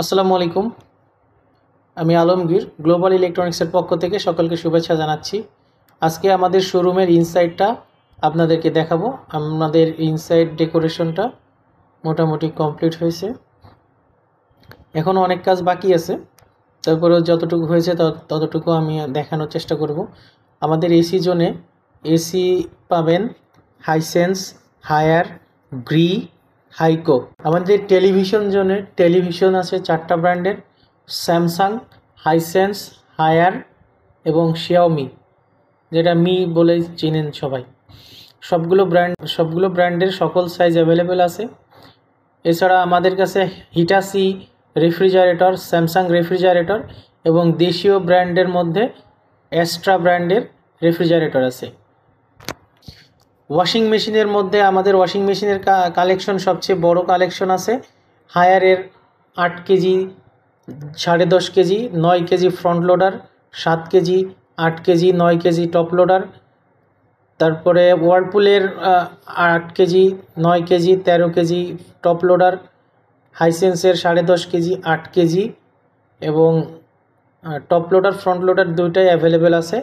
আসসালামু আলাইকুম। আমি আলমগীর গ্লোবাল ইলেকট্রনিক্সের পক্ষ থেকে সকলকে শুভেচ্ছা জানাচ্ছি। আজকে আমাদের শোরুমের ইনসাইডটা আপনাদেরকে দেখাবো। আমাদের ইনসাইড ডেকোরেশনটা মোটামুটি কমপ্লিট হয়েছে, এখনও অনেক কাজ বাকি আছে, তারপরেও যতটুকু হয়েছে ততটুকু আমি দেখানোর চেষ্টা করব। আমাদের এসি জোনে এসি পাবেন হাইসেন্স, হায়ার, গ্রি, হাইকো। আমাদের টেলিভিশন জোনে টেলিভিশন আছে 4টা ব্র্যান্ডের: স্যামসাং, হাইসেন্স, হায়ার এবং শিয়াওমি, যেটা মি বলে চেনেন সবাই। সবগুলো ব্র্যান্ডের সকল সাইজ অ্যাভেলেবেল আছে। এছাড়া আমাদের কাছে হিটাসি রেফ্রিজারেটর, স্যামসাং রেফ্রিজারেটর এবং দেশীয় ব্র্যান্ডের মধ্যে অ্যাস্ট্রা ব্র্যান্ডের রেফ্রিজারেটর আছে। ওয়াশিং মেশিনের মধ্যে আমাদের ওয়াশিং মেশিনের কালেকশন সবচেয়ে বড় কালেকশন আছে। হায়ারের 8 KG, 10.5 KG, 9 KG front loader, 7 KG, 8 KG, 9 KG top loader. তারপরে ওয়ার্লপুলের 8 KG, 9 KG, 13 KG top loader. হাইসেন্সের 10.5 কেজি, 8 কেজি এবং টপ লোডার ফ্রন্ট লোডার দুইটাই অ্যাভেলেবেল আছে।